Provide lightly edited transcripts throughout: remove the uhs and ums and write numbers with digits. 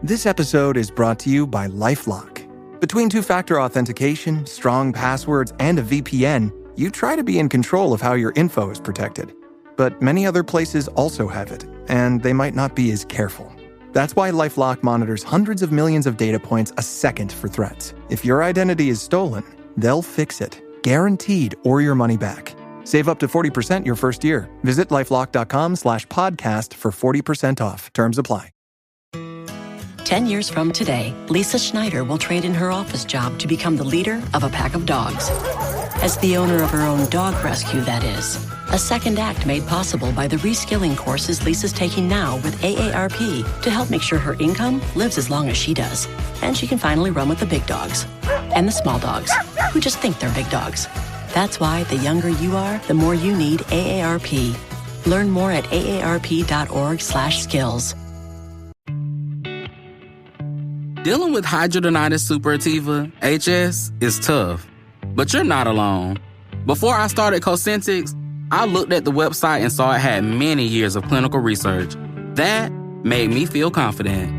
This episode is brought to you by LifeLock. Between two-factor authentication, strong passwords, and a VPN, you try to be in control of how your info is protected. But many other places also have it, and they might not be as careful. That's why LifeLock monitors hundreds of millions of data points a second for threats. If your identity is stolen, they'll fix it, guaranteed, or your money back. Save up to 40% your first year. Visit LifeLock.com/podcast for 40% off. Terms apply. 10 years from today, Lisa Schneider will trade in her office job to become the leader of a pack of dogs. As the owner of her own dog rescue, that is. A second act made possible by the reskilling courses Lisa's taking now with AARP to help make sure her income lives as long as she does. And she can finally run with the big dogs. And the small dogs, who just think they're big dogs. That's why the younger you are, the more you need AARP. Learn more at aarp.org/skills. Dealing with hidradenitis suppurativa, HS, is tough. But you're not alone. Before I started Cosentyx, I looked at the website and saw it had many years of clinical research. That made me feel confident.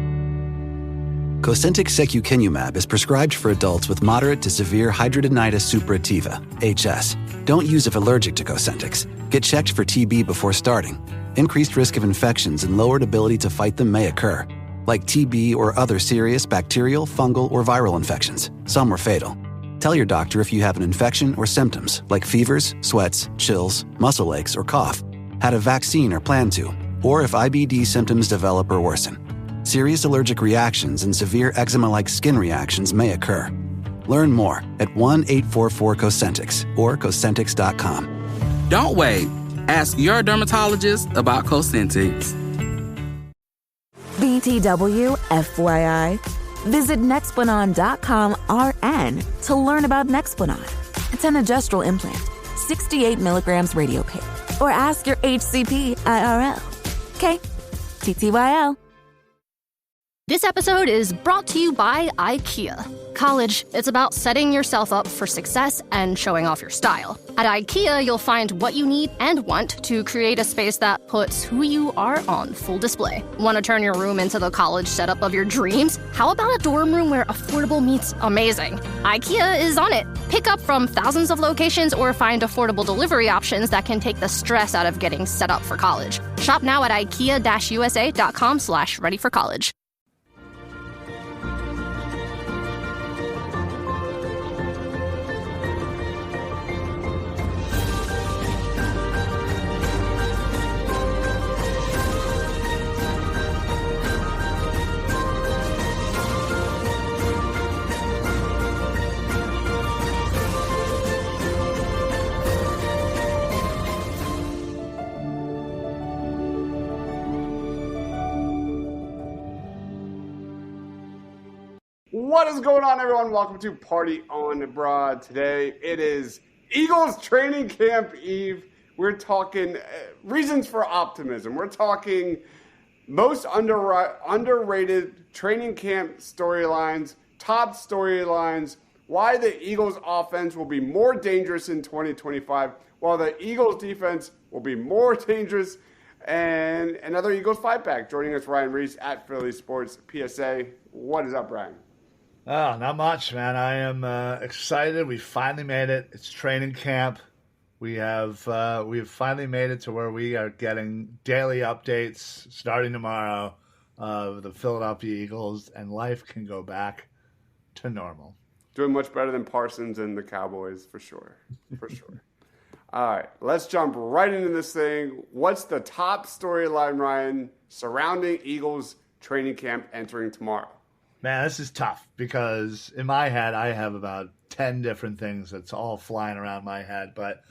Cosentyx secukinumab is prescribed for adults with moderate to severe hidradenitis suppurativa, HS. Don't use if allergic to Cosentyx. Get checked for TB before starting. Increased risk of infections and lowered ability to fight them may occur, like TB or other serious bacterial, fungal, or viral infections. Some were fatal. Tell your doctor if you have an infection or symptoms like fevers, sweats, chills, muscle aches, or cough, had a vaccine or plan to, or if IBD symptoms develop or worsen. Serious allergic reactions and severe eczema-like skin reactions may occur. Learn more at 1-844-COSENTYX or Cosentyx.com. Don't wait. Ask your dermatologist about Cosentyx. BTW, FYI. Visit Nexplanon.com RN to learn about Nexplanon. It's an adjustable implant, 68 milligrams radiopaque. Or ask your HCP IRL. Okay, TTYL. This episode is brought to you by IKEA. College, it's about setting yourself up for success and showing off your style. At IKEA, you'll find what you need and want to create a space that puts who you are on full display. Want to turn your room into the college setup of your dreams? How about a dorm room where affordable meets amazing? IKEA is on it. Pick up from thousands of locations or find affordable delivery options that can take the stress out of getting set up for college. Shop now at ikea-usa.com/readyforcollege. What is going on, everyone? Welcome to Party on Abroad. Today, it is Eagles training camp eve. We're talking reasons for optimism. We're talking most underrated training camp storylines, top storylines, why the Eagles offense will be more dangerous in 2025, while the Eagles defense will be more dangerous, and another Eagles fight back. Joining us, Ryan Reese at Philly Sports PSA. What is up, Ryan? Oh, not much, man. I am excited. We finally made it. It's training camp. We've finally made it to where we are getting daily updates starting tomorrow of the Philadelphia Eagles, and life can go back to normal. Doing much better than Parsons and the Cowboys, for sure. For sure. All right, let's jump right into this thing. What's the top storyline, Ryan, surrounding Eagles training camp entering tomorrow? Man, this is tough because in my head, I have about 10 different things that's all flying around my head. But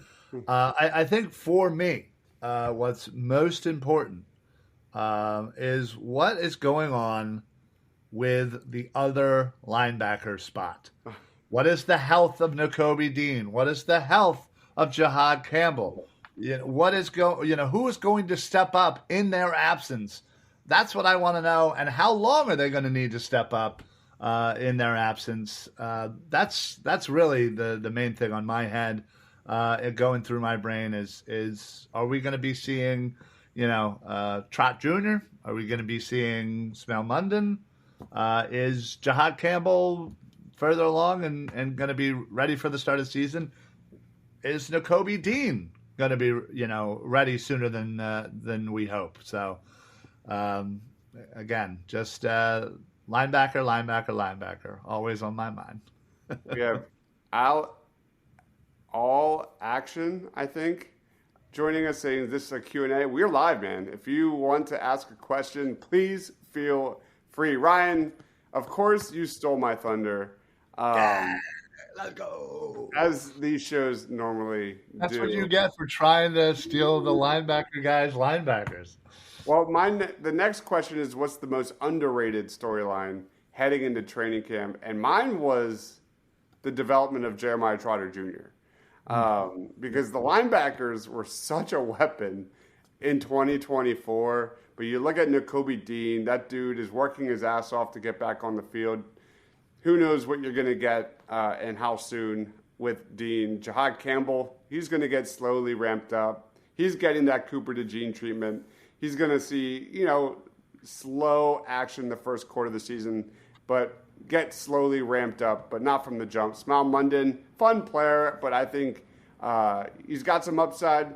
I think for me, what's most important is what is going on with the other linebacker spot. What is the health of Nakobe Dean? What is the health of Jihad Campbell? Who is going to step up in their absence? That's what I want to know. And how long are they going to need to step up in their absence? That's really the main thing on my head, going through my brain is are we going to be seeing, Trot Jr.? Are we going to be seeing Smell Munden? Is Jahad Campbell further along and going to be ready for the start of the season? Is Nakobe Dean going to be, ready sooner than we hope? So, again, just linebacker, always on my mind. We have all action, I think, joining us saying this is a Q&A. We're live, man. If you want to ask a question, please feel free. Ryan, of course, you stole my thunder. Let's go. As these shows normally do. That's what you get for trying to steal the linebacker guys' linebackers. Well, the next question is, what's the most underrated storyline heading into training camp? And mine was the development of Jeremiah Trotter Jr. Because the linebackers were such a weapon in 2024. But you look at Nakobe Dean, that dude is working his ass off to get back on the field. Who knows what you're going to get and how soon with Dean. Jahad Campbell, he's going to get slowly ramped up. He's getting that Cooper DeJean treatment. He's going to see, slow action the first quarter of the season, but get slowly ramped up, but not from the jump. Smile Munden, fun player, but I think he's got some upside.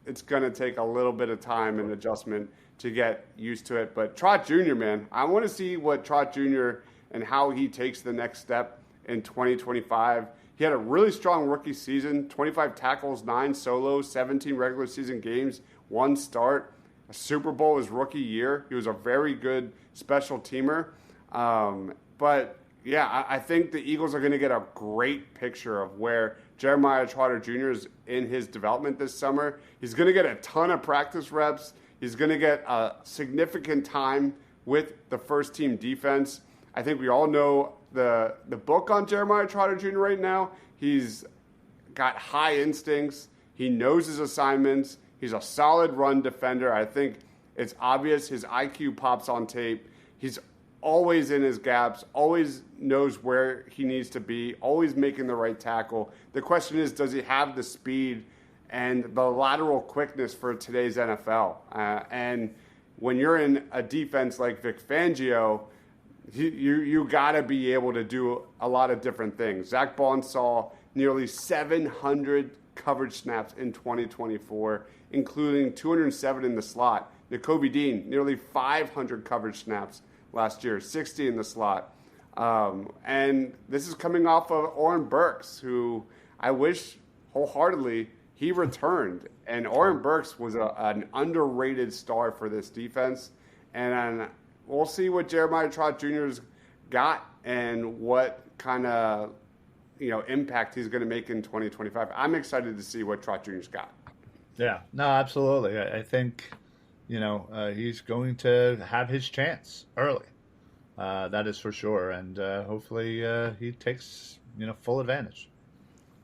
It's going to take a little bit of time and adjustment to get used to it. But Trot Jr., man, I want to see what Trot Jr. and how he takes the next step in 2025. He had a really strong rookie season, 25 tackles, 9 solos, 17 regular season games, 1 start. A Super Bowl his rookie year. He was a very good special teamer. But, yeah, I think the Eagles are going to get a great picture of where Jeremiah Trotter Jr. is in his development this summer. He's going to get a ton of practice reps. He's going to get a significant time with the first-team defense. I think we all know the book on Jeremiah Trotter Jr. right now. He's got high instincts. He knows his assignments. He's a solid run defender. I think it's obvious his IQ pops on tape. He's always in his gaps, always knows where he needs to be, always making the right tackle. The question is, does he have the speed and the lateral quickness for today's NFL? And when you're in a defense like Vic Fangio, you got to be able to do a lot of different things. Zach Bond saw nearly 700 coverage snaps in 2024, including 207 in the slot. Nakobe Dean, nearly 500 coverage snaps last year, 60 in the slot. And this is coming off of Oren Burks, who I wish wholeheartedly he returned. And Oren Burks was an underrated star for this defense. And we'll see what Jeremiah Trot Jr.'s got and what kind of impact he's going to make in 2025. I'm excited to see what Trot Jr.'s got. Yeah, no, absolutely. I think, he's going to have his chance early. That is for sure. And hopefully he takes, full advantage.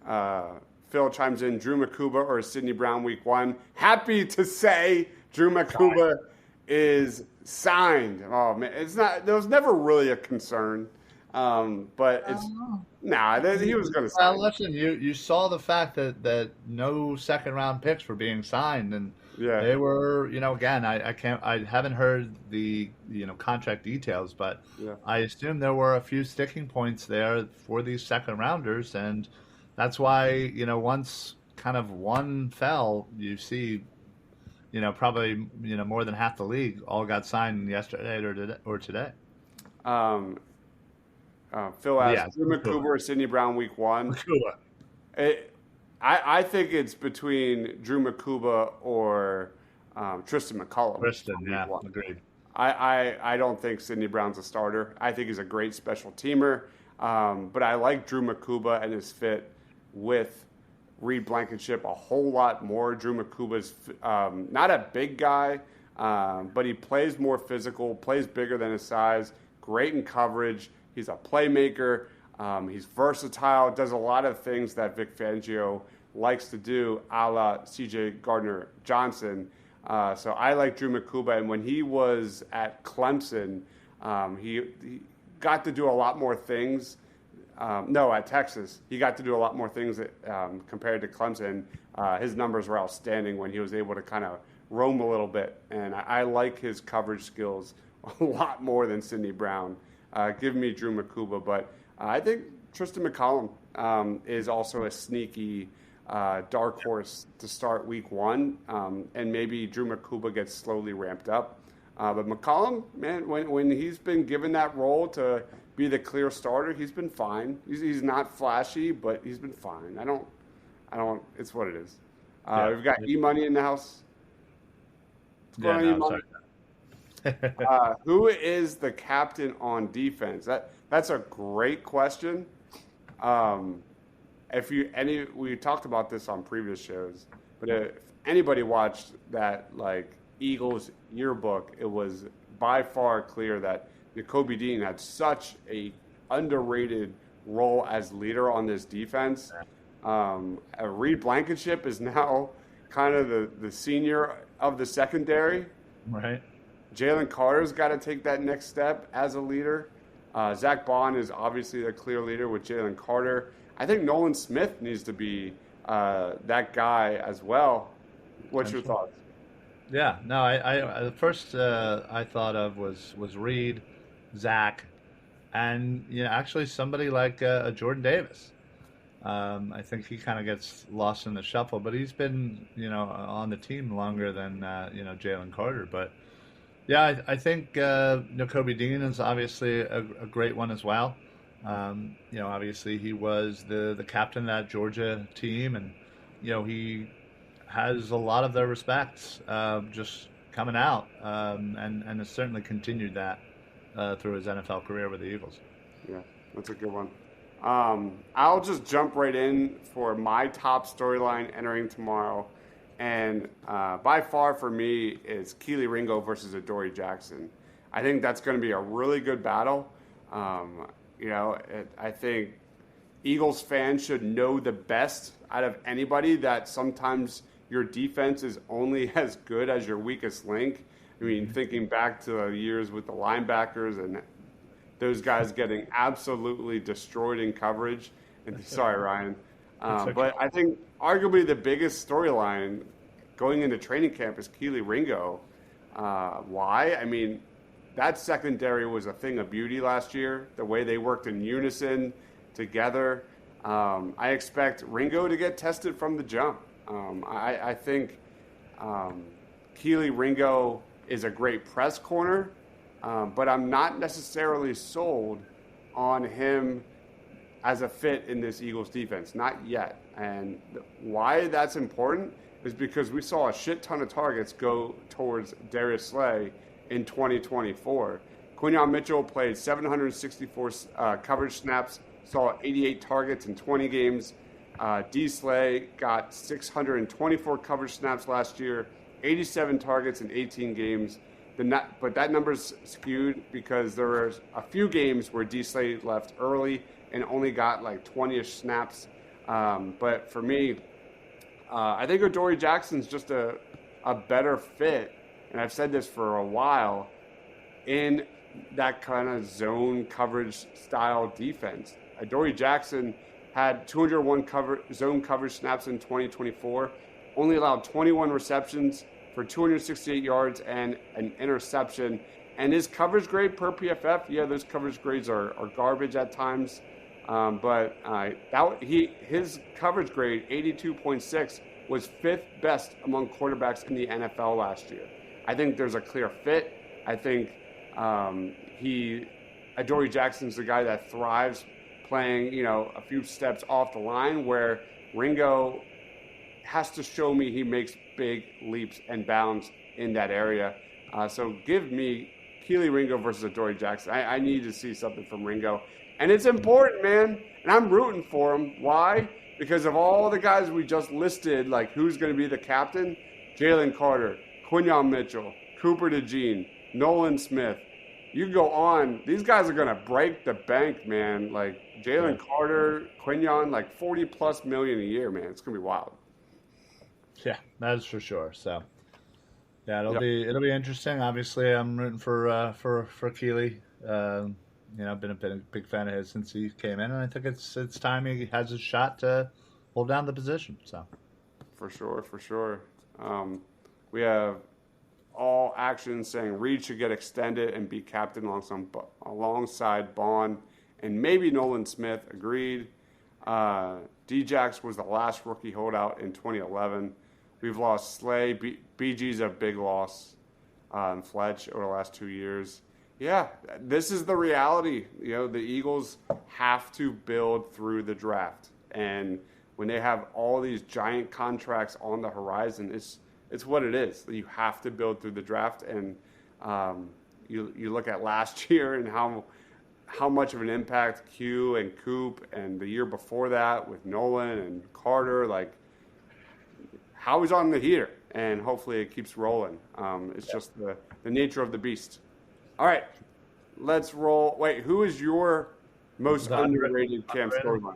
Phil chimes in, Drew Makuba or Sidney Brown week 1. Happy to say Drew Makuba is signed. Oh, man, there was never really a concern. But it's he was going to sign. Well, listen, you saw the fact that no second round picks were being signed, and they were, again, I haven't heard the contract details, but I assume there were a few sticking points there for these second rounders, and that's why once kind of one fell, you see, probably more than half the league all got signed yesterday or today. Phil asked, Drew Makuba or Sidney Brown week 1? I think it's between Drew Makuba or Tristan McCullum. Agreed. I don't think Sidney Brown's a starter. I think he's a great special teamer. But I like Drew Makuba and his fit with Reed Blankenship a whole lot more. Drew Makuba's not a big guy, but he plays more physical, plays bigger than his size, great in coverage. He's a playmaker. He's versatile, does a lot of things that Vic Fangio likes to do, a la C.J. Gardner-Johnson. So I like Drew Makuba. And when he was at Clemson, he got to do a lot more things. At Texas, he got to do a lot more things compared to Clemson. His numbers were outstanding when he was able to kind of roam a little bit. And I like his coverage skills a lot more than Sidney Brown. give me Drew Makuba. But I think Tristan McCollum is also a sneaky dark horse to start week one, and maybe Drew Makuba gets slowly ramped up. But McCollum, man, when he's been given that role to be the clear starter, he's been fine. He's not flashy, but he's been fine. I don't. It's what it is. We've got E-Money in the house. Who is the captain on defense? That's a great question. We talked about this on previous shows, but if anybody watched that Eagles yearbook, it was by far clear that Nakobe Dean had such a underrated role as leader on this defense. Reed Blankenship is now kind of the senior of the secondary. Right. Jalen Carter's got to take that next step as a leader. Zach Bond is obviously the clear leader with Jalen Carter. I think Nolan Smith needs to be that guy as well. What's your thoughts? Yeah, no, I the first I thought of was Reed, Zach, and actually somebody like Jordan Davis. I think he kind of gets lost in the shuffle, but he's been on the team longer than Jalen Carter. But yeah, I think Nakobe Dean is obviously a great one as well. Obviously he was the captain of that Georgia team, and he has a lot of their respects just coming out, and has certainly continued that through his NFL career with the Eagles. Yeah, that's a good one. I'll just jump right in for my top storyline entering tomorrow, and by far for me is Keely Ringo versus Adoree Jackson. I think that's going to be a really good battle. I think Eagles fans should know the best out of anybody that sometimes your defense is only as good as your weakest link. I mean, thinking back to the years with the linebackers and those guys getting absolutely destroyed in coverage. And sorry, Ryan. But I think arguably the biggest storyline going into training camp is Keely Ringo. Why? I mean, that secondary was a thing of beauty last year, the way they worked in unison together. I expect Ringo to get tested from the jump. I think Keely Ringo is a great press corner, but I'm not necessarily sold on him as a fit in this Eagles defense. Not yet. And why that's important is because we saw a shit ton of targets go towards Darius Slay in 2024. Quinyon Mitchell played 764 coverage snaps, saw 88 targets in 20 games. D. Slay got 624 coverage snaps last year, 87 targets in 18 games. But that number's skewed because there were a few games where D. Slay left early and only got 20-ish snaps. But for me, I think Adoree Jackson's just a better fit, and I've said this for a while, in that kind of zone coverage style defense. Adoree Jackson had 201 zone coverage snaps in 2024, only allowed 21 receptions for 268 yards and an interception. And his coverage grade per PFF, those coverage grades are garbage at times. But his coverage grade, 82.6, was fifth best among quarterbacks in the NFL last year. I think there's a clear fit. I think Adoree Jackson's the guy that thrives playing, a few steps off the line, where Ringo has to show me he makes big leaps and bounds in that area. So give me Keely Ringo versus Adoree Jackson. I need to see something from Ringo. And it's important, man. And I'm rooting for him. Why? Because of all the guys we just listed, who's going to be the captain: Jalen Carter, Quinyon Mitchell, Cooper DeJean, Nolan Smith. You go on. These guys are going to break the bank, man. Jalen Carter, Quinyon, $40+ million a year, man. It's going to be wild. Yeah, that is for sure. So, yeah, it'll be interesting. Obviously, I'm rooting for Keely. I've been a big fan of his since he came in, and I think it's time he has a shot to hold down the position. So, for sure. We have All Action saying Reed should get extended and be captain alongside Bond and maybe Nolan Smith. Agreed. Djax was the last rookie holdout in 2011. We've lost Slay. BG's a big loss. Fletch over the last 2 years. Yeah, this is the reality. The Eagles have to build through the draft. And when they have all these giant contracts on the horizon, it's what it is. You have to build through the draft. And you look at last year and how much of an impact Q and Coop and the year before that with Nolan and Carter, how he's on the heater. And hopefully it keeps rolling. It's just the nature of the beast. All right, let's roll. Wait, who is your most underrated camp storyline?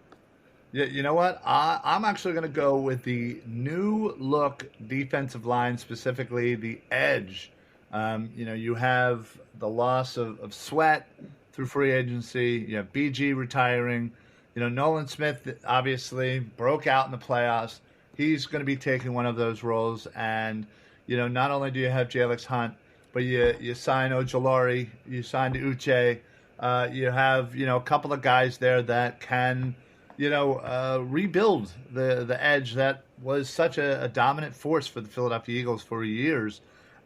Yeah, you know what? I'm actually going to go with the new look defensive line, specifically the edge. You have the loss of Sweat through free agency. You have BG retiring. Nolan Smith obviously broke out in the playoffs. He's going to be taking one of those roles. And, not only do you have Jalix Hunt, but you sign Ojulari, you signed Uche. You have, a couple of guys there that can, rebuild the edge that was such a dominant force for the Philadelphia Eagles for years.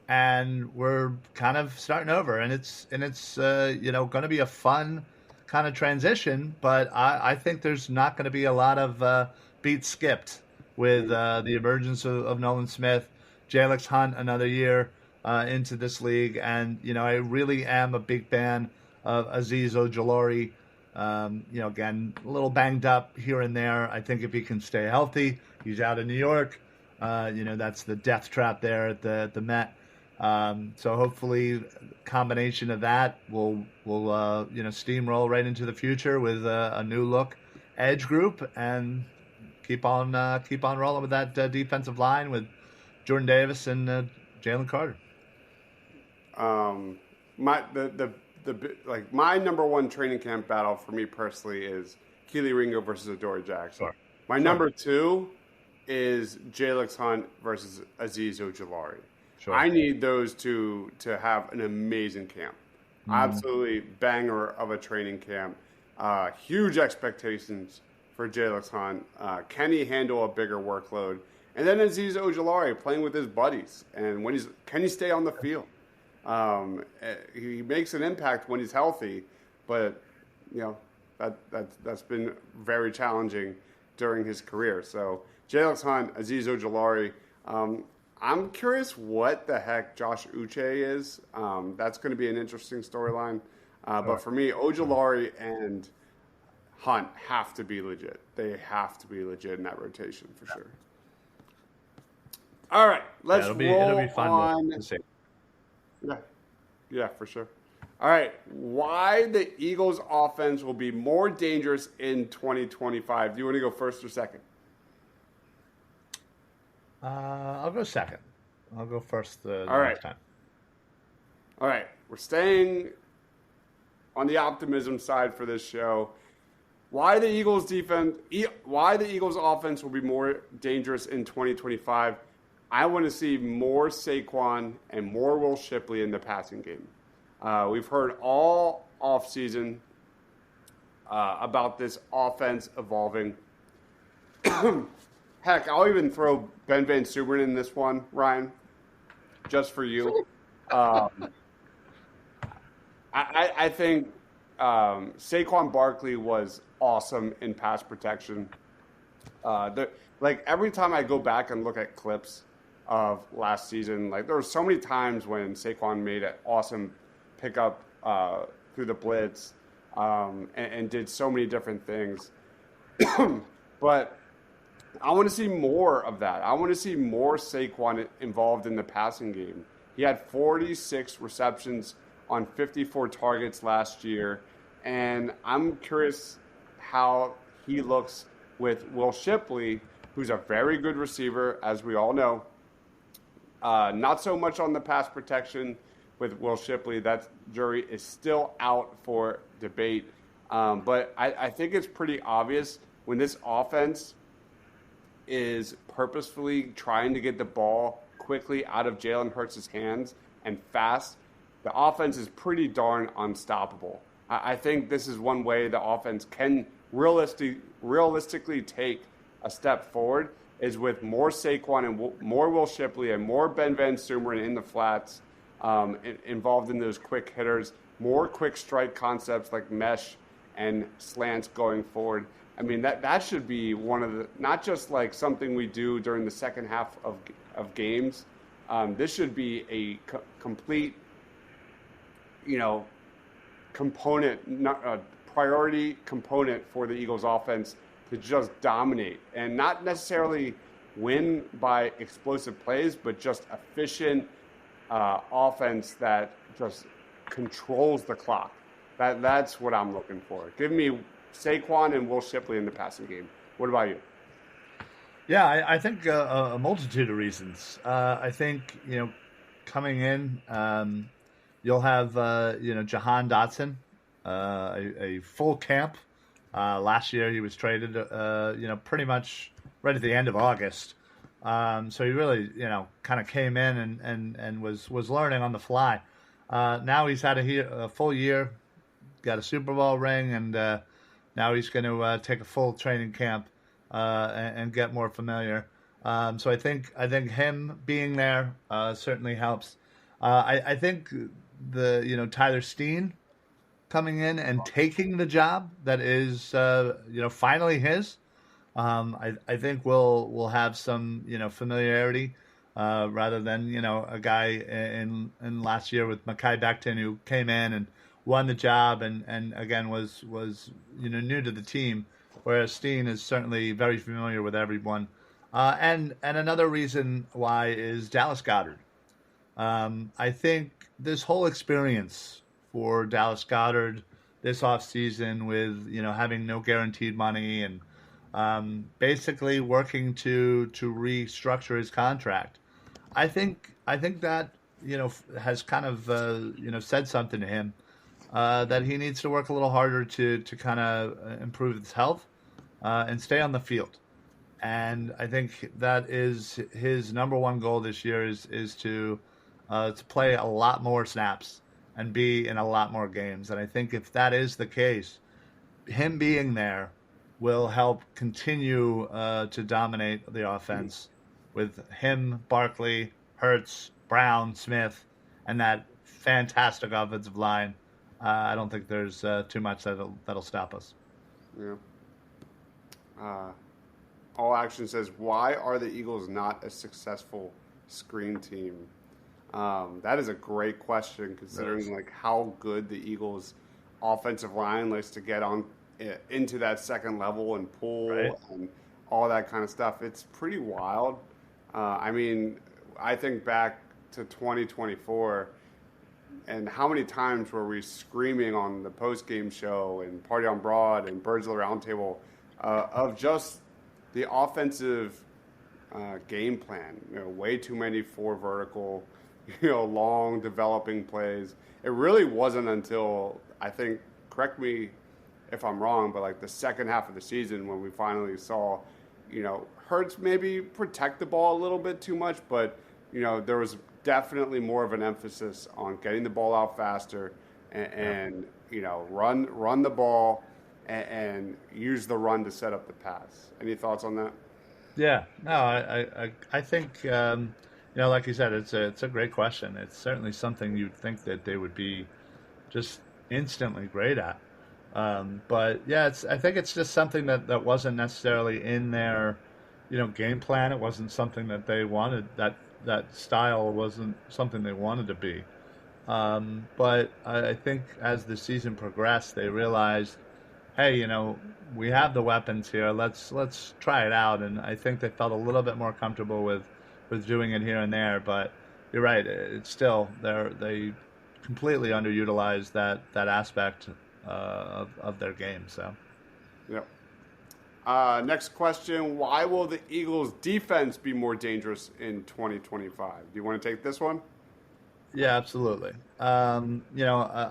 And we're kind of starting over. And it's going to be a fun kind of transition. But I think there's not going to be a lot of beats skipped with the emergence of Nolan Smith, Jalix Hunt another year into this league. And, I really am a big fan of Azeez Ojulari. Again, a little banged up here and there. I think if he can stay healthy, he's out of New York. That's the death trap there at the Met. So hopefully combination of that will steamroll right into the future with a new look edge group and keep on rolling with that defensive line with Jordan Davis and Jalen Carter. My number one training camp battle for me personally is Keely Ringo versus Adoree Jackson. Sure. My number two is Jalix Hunt versus Azeez Ojulari. Sure. I need those two to have an amazing camp. Absolutely banger of a training camp. Huge expectations for Jalix Hunt. Can he handle a bigger workload? And then Azeez Ojulari playing with his buddies. And can he stay on the field? He makes an impact when he's healthy, but that's been very challenging during his career. So Jalix Hunt, Azeez Ojulari. I'm curious what the heck Josh Uche is. That's going to be an interesting storyline. But for me, Ojulari and Hunt have to be legit. They have to be legit in that rotation for sure. All right, let's roll it'll be fun on. to see. Yeah, for sure. All right, why the Eagles' offense will be more dangerous in 2025? Do you want to go first or second? I'll go second. I'll go first the next time. All right, we're staying on the optimism side for this show. Why the Eagles' offense will be more dangerous in 2025? I want to see more Saquon and more Will Shipley in the passing game. We've heard all offseason about this offense evolving. Heck, I'll even throw Ben Van Suberen in this one, Ryan, just for you. I think Saquon Barkley was awesome in pass protection. Every time I go back and look at clips of last season, there were so many times when Saquon made an awesome pickup through the blitz and did so many different things. But I want to see more of that. I want to see more Saquon involved in the passing game. He had 46 receptions on 54 targets last year, and I'm curious how he looks with Will Shipley, who's a very good receiver, as we all know. Not so much on the pass protection with Will Shipley. That jury is still out for debate. But I think it's pretty obvious when this offense is purposefully trying to get the ball quickly out of Jalen Hurts' hands and fast, the offense is pretty darn unstoppable. I think this is one way the offense can realistically take a step forward is with more Saquon and more Will Shipley and more Ben Van Sumeren in the flats involved in those quick hitters, more quick strike concepts like mesh and slants going forward. I mean, that should be one of the, not just like something we do during the second half of games. This should be a complete, component, a priority component for the Eagles offense to just dominate and not necessarily win by explosive plays, but just efficient offense that just controls the clock. That's what I'm looking for. Give me Saquon and Will Shipley in the passing game. What about you? Yeah, I think a multitude of reasons. I think, coming in, you'll have, Jahan Dotson, a full camp. Last year he was traded, pretty much right at the end of August. So he really, kind of came in and was learning on the fly. Now he's had a full year, got a Super Bowl ring, and now he's going to take a full training camp and get more familiar. So I think him being there certainly helps. I think Tyler Steen coming in and taking the job that is finally his. I think we'll have some familiarity rather than a guy in last year with Mekhi Becton who came in and won the job and again was new to the team, whereas Steen is certainly very familiar with everyone. And another reason why is Dallas Goedert. I think this whole experience for Dallas Goedert this offseason with having no guaranteed money and basically working to restructure his contract, I think that has kind of said something to him. That he needs to work a little harder to kind of improve his health and stay on the field. And I think that is his number one goal this year is to play a lot more snaps and be in a lot more games. And I think if that is the case, him being there will help continue to dominate the offense with him, Barkley, Hurts, Brown, Smith, and that fantastic offensive line. I don't think there's too much that'll stop us. Yeah. All Action says, why are the Eagles not a successful screen team? That is a great question, considering like how good the Eagles' offensive line likes to get on into that second level and pull and all that kind of stuff. It's pretty wild. I think back to 2024. And how many times were we screaming on the post-game show and Party on Broad and Birds of the Roundtable of just the offensive game plan? Way too many 4 vertical, long developing plays. It really wasn't until, I think, correct me if I'm wrong, but like the second half of the season when we finally saw, Hurts maybe protect the ball a little bit too much, but, there was definitely more of an emphasis on getting the ball out faster and run the ball and use the run to set up the pass. Any thoughts on that? Yeah, no, I think like you said, it's a great question. It's certainly something you'd think that they would be just instantly great at. But yeah, I think it's just something that wasn't necessarily in their game plan. It wasn't something that they wanted. That style wasn't something they wanted to be. But I think as the season progressed, they realized, hey, we have the weapons here. Let's try it out. And I think they felt a little bit more comfortable with doing it here and there. But you're right. It's still they completely underutilized that aspect of their game. So. Yep. Next question, why will the Eagles' defense be more dangerous in 2025? Do you want to take this one? Yeah, absolutely. A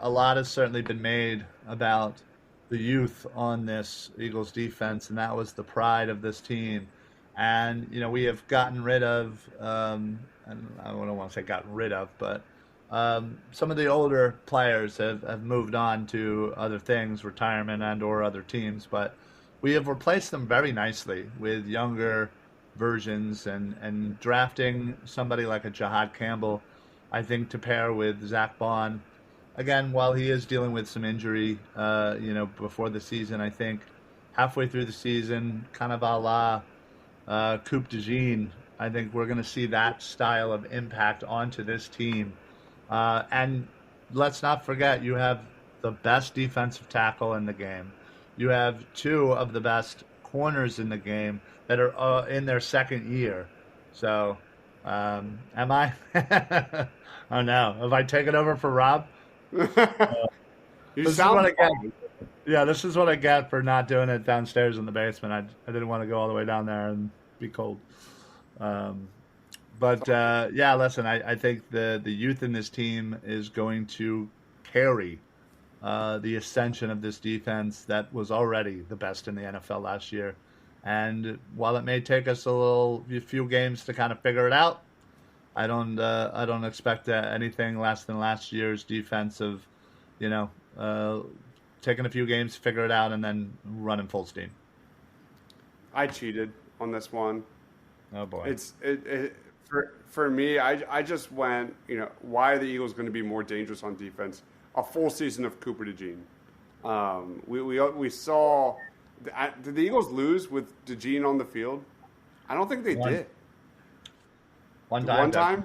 lot has certainly been made about the youth on this Eagles defense, and that was the pride of this team. And, we have gotten rid of, and I don't want to say gotten rid of, but some of the older players have moved on to other things, retirement and or other teams, but we have replaced them very nicely with younger versions and drafting somebody like a Jahad Campbell, I think, to pair with Zach Bond. Again, while he is dealing with some injury, before the season, I think halfway through the season, kind of a la Coupe de Jean, I think we're going to see that style of impact onto this team. And let's not forget, you have the best defensive tackle in the game. You have two of the best corners in the game that are in their second year. So, am I? Oh no, have I taken over for Rob? You sound fine. Yeah, this is what I get for not doing it downstairs in the basement. I didn't want to go all the way down there and be cold. Listen, I think the youth in this team is going to carry the ascension of this defense that was already the best in the NFL last year. And while it may take us a few games to kind of figure it out, I don't expect anything less than last year's defense of, taking a few games to figure it out and then running full steam. I cheated on this one. Oh boy! For me, I just went. Why are the Eagles going to be more dangerous on defense? A full season of Cooper DeJean. We saw. Did the Eagles lose with DeJean on the field? I don't think they did. One time.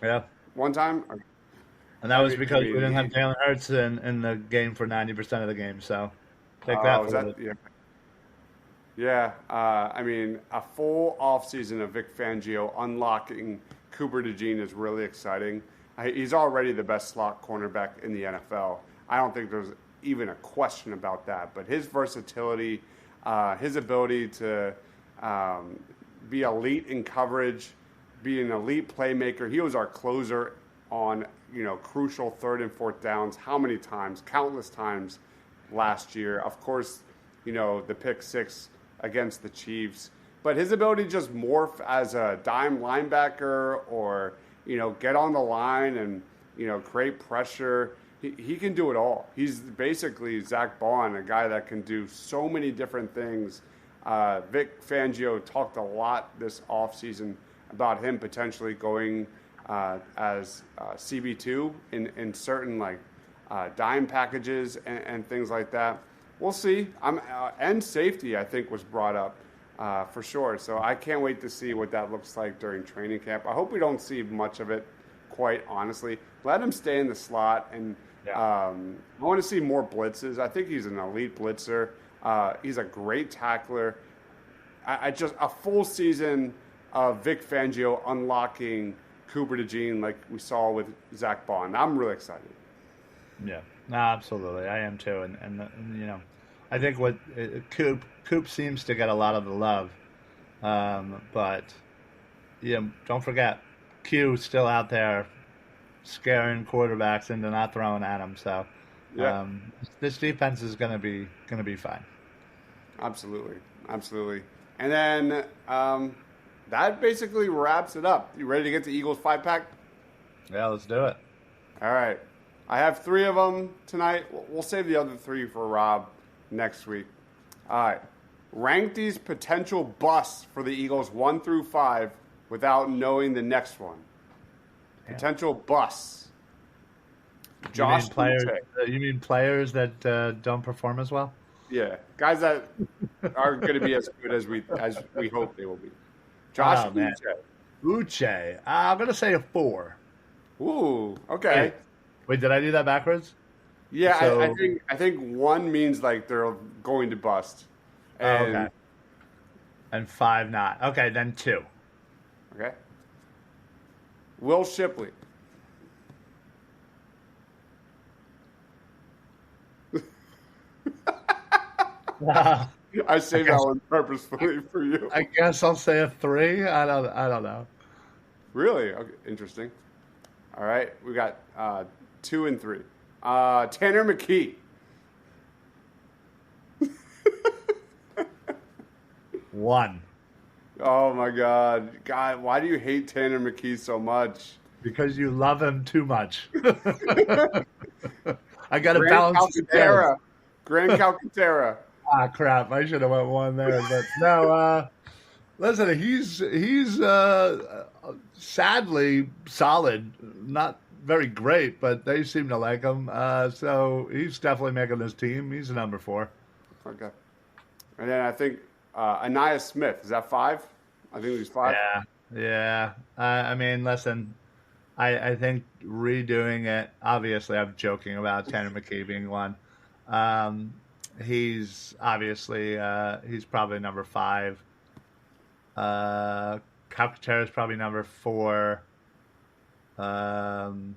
Yeah. One time. And that was because we didn't have Jalen Hurts in the game for 90% of the game. So take that. Yeah. A full offseason of Vic Fangio unlocking Cooper DeJean is really exciting. He's already the best slot cornerback in the NFL. I don't think there's even a question about that. But his versatility, his ability to be elite in coverage, be an elite playmaker. He was our closer on crucial third and fourth downs. How many times? Countless times last year. Of course, the pick six against the Chiefs. But his ability to just morph as a dime linebacker or, get on the line and, create pressure. He can do it all. He's basically Zach Bond, a guy that can do so many different things. Vic Fangio talked a lot this offseason about him potentially going as CB2 in certain dime packages and things like that. We'll see. And safety, I think, was brought up for sure. So I can't wait to see what that looks like during training camp. I hope we don't see much of it, quite honestly. Let him stay in the slot, and I want to see more blitzes. I think he's an elite blitzer. He's a great tackler. A full season of Vic Fangio unlocking Cooper DeJean like we saw with Zach Bond. I'm really excited. Yeah, no, absolutely. I am too. And I think what Coop seems to get a lot of the love. But don't forget, Q's still out there scaring quarterbacks into not throwing at him. So this defense is going to be fine. Absolutely. And then that basically wraps it up. You ready to get the Eagles 5-pack? Yeah, let's do it. All right. I have 3 of them tonight. We'll save the other 3 for Rob next week. All right. Rank these potential busts for the Eagles 1 through 5 without knowing the next one. Damn. Potential busts. Josh, you mean players that don't perform as well? Yeah, guys that are going to be as good as we hope they will be. Josh Uche. I'm going to say a 4. Ooh, okay. Wait, did I do that backwards? Yeah, so, I think 1 means they're going to bust. And, okay. And 5 not. Okay, then 2. Okay. Will Shipley. I saved that one purposefully for you. I guess I'll say a 3. I don't know. Really? Okay, interesting. All right, we got 2 and 3. Tanner McKee. 1. Oh my God, why do you hate Tanner McKee so much? Because you love him too much. I got to Grand balance the Calcaterra. Grand Calcaterra. Ah, crap! I should have went one there, but no. Listen, he's sadly solid, not very great, but they seem to like him. So he's definitely making this team. He's a number 4. Okay. And then I think Anaya Smith, is that 5? I think he's 5. Yeah. I mean, listen, I think redoing it, obviously I'm joking about Tanner McKee being 1. He's obviously, he's probably number 5. Calcaterra is probably number 4. Man,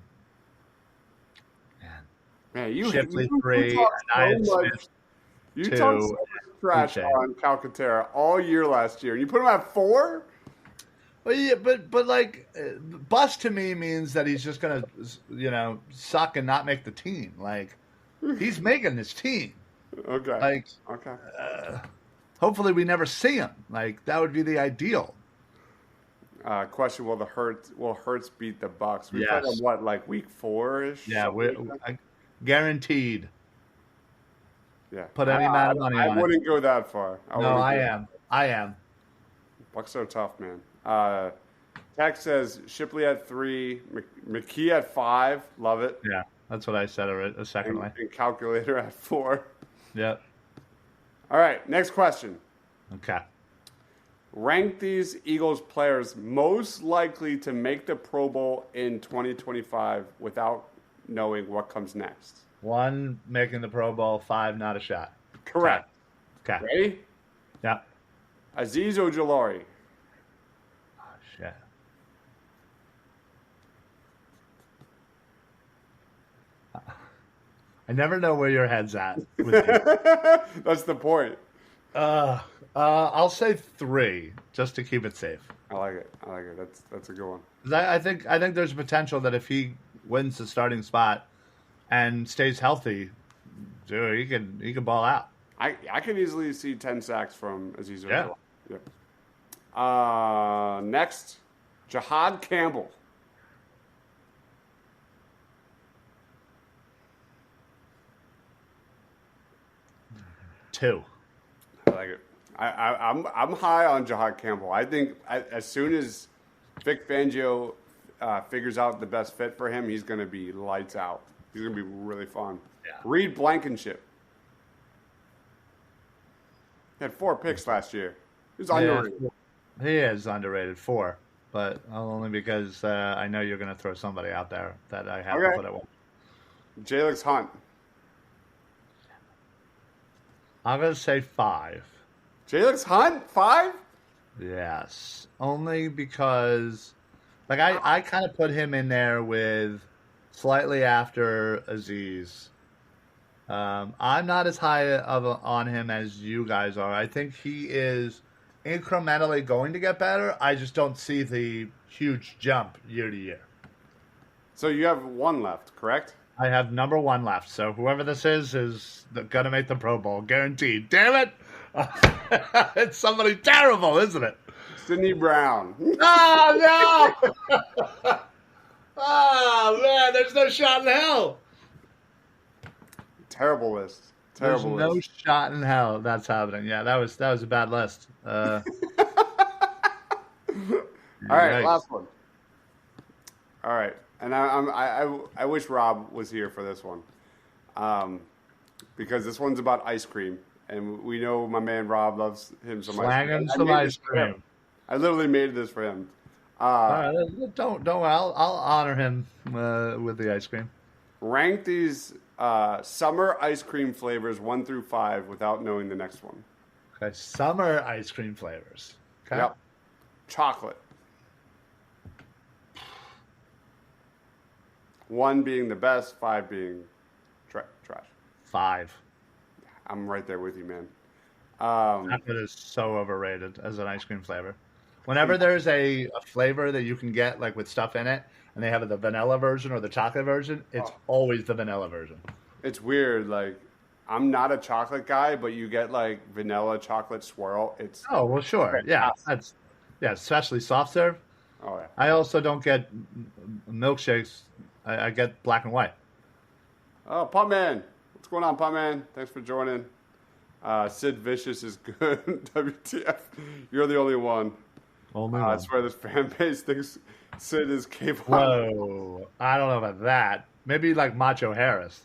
you Shipley you 3, talk Anaya so much. Smith You 2, talked so much trash DJ. on Calcaterra all year last year. You put him at 4? Well, yeah, but like, bust to me means that he's just gonna, suck and not make the team. Like, he's making this team. Okay. Like, okay. Hopefully we never see him. Like, that would be the ideal. Question: Will Hurts beat the Bucks? We Yes. played them what, like week 4-ish? Yeah, guaranteed. Yeah. Put any amount of money on it. I wouldn't go that far. I am. Bucks are tough, man. Tech says Shipley at 3, McKee at 5. Love it. Yeah, that's what I said a second way. And Calculator at 4. Yep. All right, next question. Okay. Rank these Eagles players most likely to make the Pro Bowl in 2025 without knowing what comes next. 1 making the Pro Bowl, 5 not a shot. Correct. Okay. Ready? Yeah. Azeez Ojulari. Oh, shit. I never know where your head's at with you. That's the point. I'll say 3 just to keep it safe. I like it. That's a good one. 'Cause I think there's a potential that if he wins the starting spot and stays healthy, dude, he can ball out. I can easily see 10 sacks from Azeez Yeah. Ojulari. Yeah. Next, Jahad Campbell. Two. I like it. I'm high on Jahad Campbell. I think as soon as Vic Fangio figures out the best fit for him, he's going to be lights out. He's going to be really fun. Yeah. Reed Blankenship. He had 4 picks last year. He was underrated. He is underrated, 4, but only because I know you're going to throw somebody out there that I have to put at 1. Jalix Hunt. I'm going to say 5. Jalix Hunt? 5? Yes. Only because, like, I kind of put him in there with slightly after Azeez. I'm not as high on him as you guys are. I think he is incrementally going to get better. I just don't see the huge jump year to year. So you have 1 left, correct? I have number 1 left. So whoever this is going to make the Pro Bowl. Guaranteed. Damn it. It's somebody terrible, isn't it? Sidney Brown. Oh, no. Oh, man. There's no shot in hell. Terrible list. There's no shot in hell that's happening. Yeah, that was a bad list. All right, last one. All right, and I wish Rob was here for this one, because this one's about ice cream, and we know my man Rob loves him some ice cream. Some ice cream. I literally made this for him. All right, don't. I'll honor him with the ice cream. Rank these summer ice cream flavors 1 through 5 without knowing the next one. Okay, summer ice cream flavors. Okay. Yep. Chocolate. 1 being the best, 5 being trash. 5. I'm right there with you, man. Chocolate is so overrated as an ice cream flavor. Whenever there's a flavor that you can get like with stuff in it, and they have the vanilla version or the chocolate version, it's always the vanilla version. It's weird. Like, I'm not a chocolate guy, but you get like vanilla chocolate swirl. It's well, sure, yeah, especially soft serve. Oh yeah. I also don't get milkshakes. I get black and white. Oh, Pup Man. What's going on, Pup Man? Thanks for joining. Sid Vicious is good. WTF. You're the only one. Only one. I swear this fan base thinks Sid is K-pop. Whoa. I don't know about that. Maybe like Macho Harris.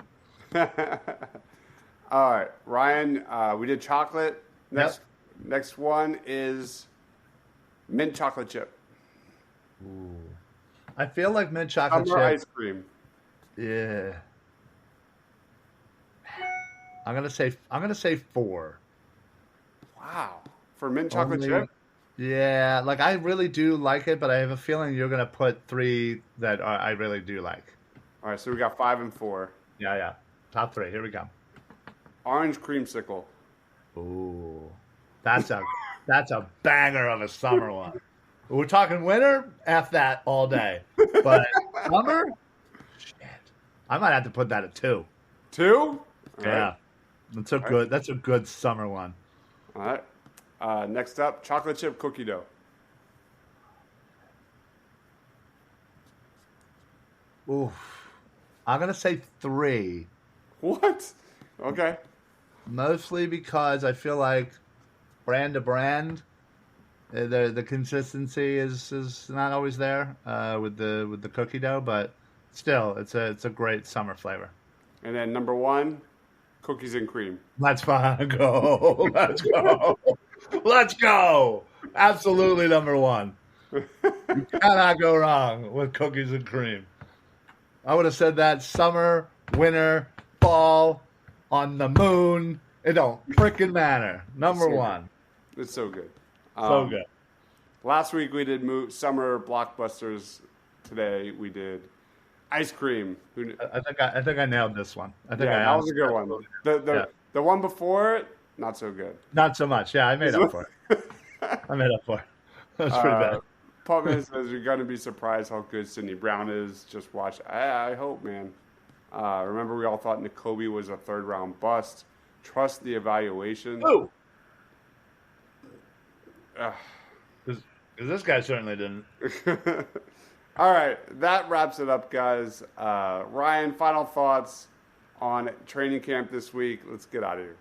All right, Ryan, we did chocolate. Next one is mint chocolate chip. Ooh. I feel like mint chocolate chip. Ice cream. Yeah. I'm gonna say 4. Wow. For mint chocolate chip? Yeah, like I really do like it, but I have a feeling you're gonna put 3 that I really do like. All right, so we got 5 and 4. Yeah. Top 3. Here we go. Orange creamsicle. Ooh, that's a banger of a summer one. We're talking winter, F that all day. But summer, shit, I might have to put that at 2. 2? Yeah, right. That's a good summer one. All right. Next up, chocolate chip cookie dough. Oof, I'm gonna say 3. What? Okay. Mostly because I feel like brand to brand, the consistency is not always there with the cookie dough, but still, it's a great summer flavor. And then number 1, cookies and cream. Let's go. Let's go. Let's go. Absolutely number 1. You cannot go wrong with cookies and cream. I would have said that summer, winter, fall, on the moon. It don't freaking matter. Number 1. It's so good. So good. Last week we did summer blockbusters. Today we did ice cream. I think I nailed this one. That was a good one. The one before it, not so good. Not so much. Yeah, I made up for it. That's pretty bad. Puppman says you're going to be surprised how good Sidney Brown is. Just watch. I hope, man. Remember, we all thought Nakobe was a third-round bust. Trust the evaluation. Oh, because this guy certainly didn't. All right, that wraps it up, guys. Ryan, final thoughts on training camp this week. Let's get out of here.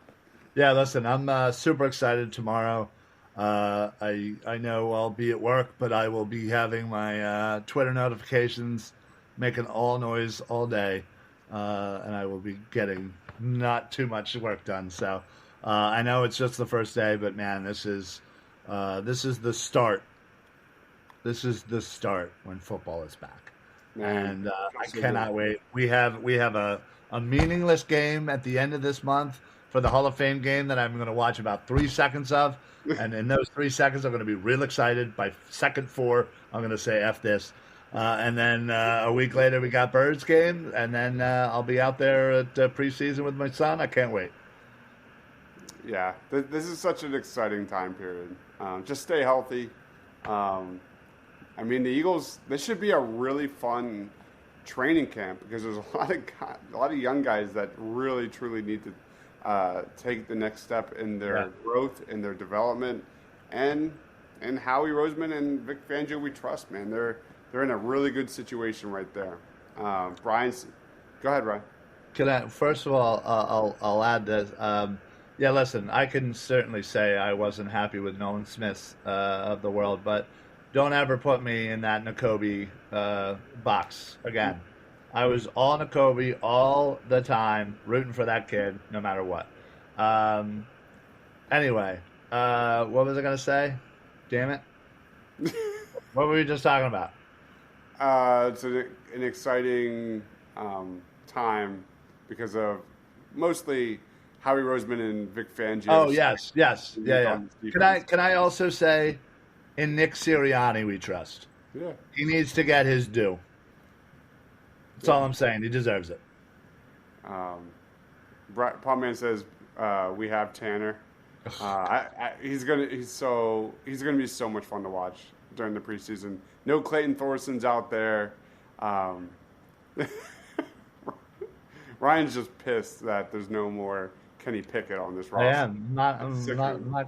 Yeah, listen, I'm super excited tomorrow. I know I'll be at work, but I will be having my Twitter notifications making all noise all day, and I will be getting not too much work done. So I know it's just the first day, but man, this is the start. This is the start when football is back, and I cannot wait. We have a meaningless game at the end of this month for the Hall of Fame game that I'm going to watch about 3 seconds of. And in those 3 seconds, I'm going to be real excited. By second 4, I'm going to say F this. And then a week later, we got Birds game. And then I'll be out there at preseason with my son. I can't wait. Yeah, this is such an exciting time period. Just stay healthy. I mean, the Eagles, this should be a really fun training camp because there's a lot of young guys that really, truly need to take the next step in their growth, in their development, and Howie Roseman and Vic Fangio we trust, man. They're in a really good situation right there. Brian, go ahead, Ryan. First of all, I'll add this. Yeah, listen, I can certainly say I wasn't happy with Nolan Smith of the world, but don't ever put me in that Nakobe box again. I was all Nakobe all the time, rooting for that kid, no matter what. Anyway, what was I going to say? Damn it. What were we just talking about? It's an exciting time because of mostly Howie Roseman and Vic Fangio. Oh, yes. Yeah. Can I also say, in Nick Sirianni we trust. Yeah. He needs to get his due. That's all I'm saying. He deserves it. Paul says we have Tanner. He's gonna be so much fun to watch during the preseason. No Clayton Thorson's out there. Ryan's just pissed that there's no more Kenny Pickett on this roster. I am. I'm not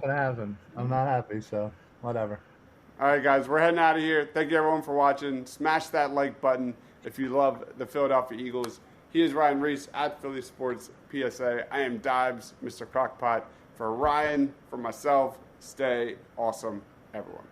going to have him. I'm not happy. So whatever. All right, guys, we're heading out of here. Thank you, everyone, for watching. Smash that like button if you love the Philadelphia Eagles. He is Ryan Reese at Philly Sports PSA. I am Dibes, Mr. Crockpot. For Ryan, for myself, stay awesome, everyone.